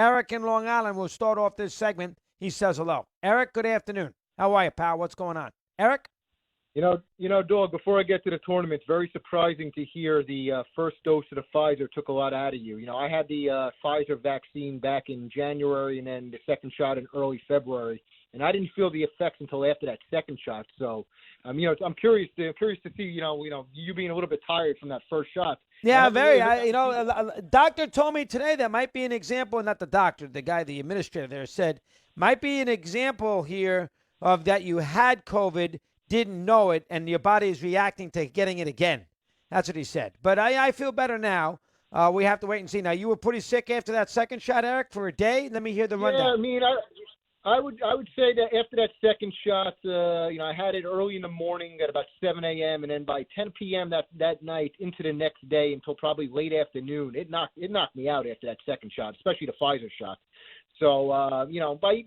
Eric in Long Island will start off this segment. He says hello. Eric, good afternoon. How are you, pal? What's going on? Eric? Dog, before I get to the tournament, it's very surprising to hear the first dose of the Pfizer took a lot out of you. I had the Pfizer vaccine back in January and then the second shot in early February, and I didn't feel the effects until after that second shot. So, I'm curious to see, you being a little bit tired from that first shot. Yeah, very. Doctor told me today that might be an example, not the doctor, the guy, the administrator there said, might be an example here of that you had COVID, didn't know it, and your body is reacting to getting it again. That's what he said. But I feel better now. We have to wait and see. Now, you were pretty sick after that second shot, Eric, for a day? Let me hear the rundown. Yeah, I would say that after that second shot, I had it early in the morning at about 7 a.m. and then by 10 p.m. that night into the next day until probably late afternoon, it knocked me out after that second shot, especially the Pfizer shot. So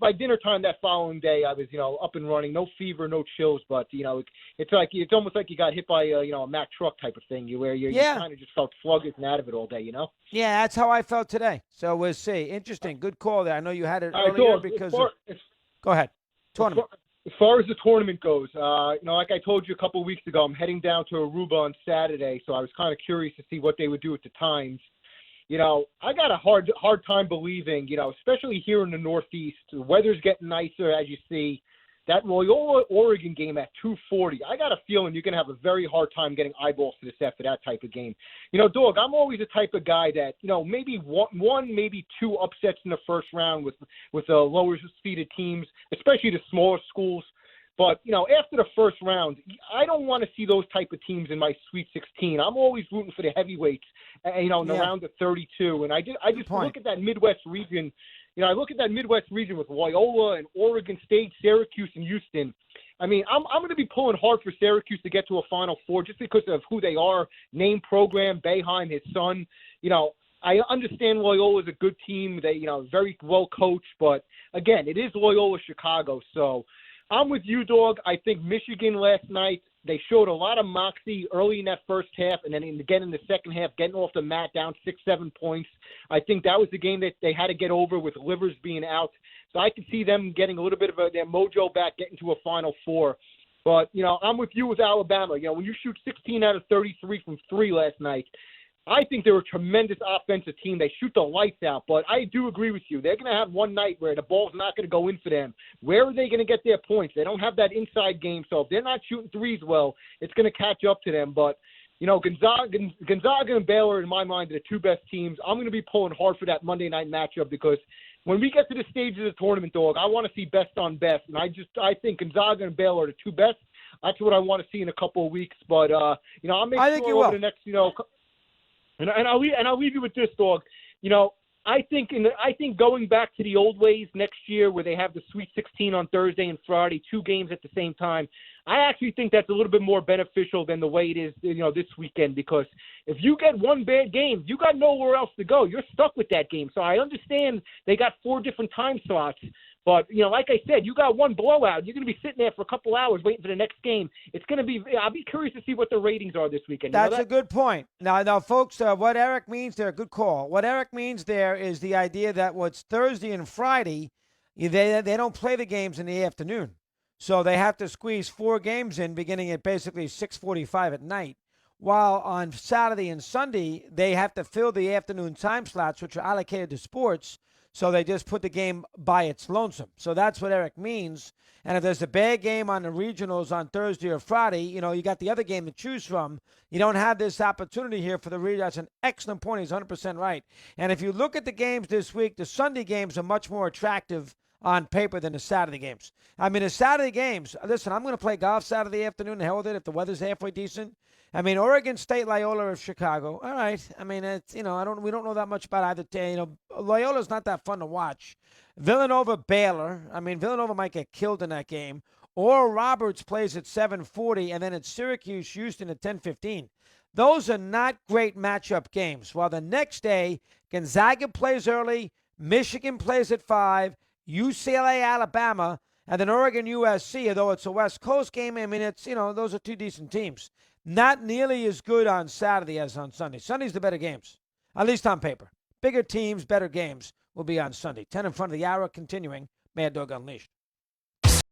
by dinner time that following day, I was up and running, no fever, no chills, but it's almost like you got hit by a Mack truck type of thing, you kind of just felt sluggish and out of it all day, Yeah, that's how I felt today. So we'll see. Interesting, good call there. I know you had it earlier because. Go ahead. Tournament. As far as the tournament goes, like I told you a couple of weeks ago, I'm heading down to Aruba on Saturday, so I was kind of curious to see what they would do at the times. I got a hard time believing, especially here in the Northeast, the weather's getting nicer, as you see. That Loyola-Oregon game at 2:40, I got a feeling you're going to have a very hard time getting eyeballs to this after that type of game. Dog, I'm always the type of guy that, maybe one, maybe two upsets in the first round with the lower-seeded teams, especially the smaller schools. But, after the first round, I don't want to see those type of teams in my Sweet 16. I'm always rooting for the heavyweights, in the round of 32. And I just look at that Midwest region. I look at that Midwest region with Loyola and Oregon State, Syracuse, and Houston. I'm going to be pulling hard for Syracuse to get to a Final Four just because of who they are, name program, Boeheim, his son. I understand Loyola is a good team. They, very well coached. But, again, it is Loyola Chicago. So I'm with you, Dog. I think Michigan last night, they showed a lot of moxie early in that first half, and then again in the second half, getting off the mat down 6-7 points. I think that was the game that they had to get over with Livers being out. So I could see them getting a little bit of their mojo back, getting to a Final Four. But, I'm with you with Alabama. When you shoot 16 out of 33 from three last night, I think they're a tremendous offensive team. They shoot the lights out, but I do agree with you. They're going to have one night where the ball's not going to go in for them. Where are they going to get their points? They don't have that inside game, so if they're not shooting threes well, it's going to catch up to them. But, Gonzaga and Baylor, in my mind, are the two best teams. I'm going to be pulling hard for that Monday night matchup because when we get to the stage of the tournament, Dog, I want to see best on best, and I think Gonzaga and Baylor are the two best. That's what I want to see in a couple of weeks. But, I'll make sure over the next, And I'll leave you with this, Dog. I think going back to the old ways next year where they have the Sweet 16 on Thursday and Friday, two games at the same time, I actually think that's a little bit more beneficial than the way it is, this weekend, because if you get one bad game, you got nowhere else to go. You're stuck with that game. So I understand they got 4 different time slots. But, like I said, you got one blowout. You're going to be sitting there for a couple hours waiting for the next game. I'll be curious to see what the ratings are this weekend. That's a good point. Now, folks, what Eric means there, good call. What Eric means there is the idea that what's Thursday and Friday, they don't play the games in the afternoon. So they have to squeeze 4 games in beginning at basically 6:45 at night. While on Saturday and Sunday, they have to fill the afternoon time slots, which are allocated to sports. So they just put the game by its lonesome. So that's what Eric means. And if there's a bad game on the regionals on Thursday or Friday, you got the other game to choose from. You don't have this opportunity here for the region. That's an excellent point. He's 100% right. And if you look at the games this week, the Sunday games are much more attractive on paper than the Saturday games. The Saturday games, listen, I'm going to play golf Saturday afternoon. The hell with it if the weather's halfway decent. Oregon State, Loyola of Chicago. All right. It's, we don't know that much about either team. Loyola's not that fun to watch. Villanova, Baylor. Villanova might get killed in that game. Oral Roberts plays at 7:40, and then it's Syracuse, Houston at 10:15. Those are not great matchup games. While the next day, Gonzaga plays early, Michigan plays at 5, UCLA, Alabama, and then Oregon, USC, although it's a West Coast game. It's, those are two decent teams. Not nearly as good on Saturday as on Sunday. Sunday's the better games, at least on paper. Bigger teams, better games. will be on Sunday. 10 in front of the hour, continuing Mad Dog Unleashed.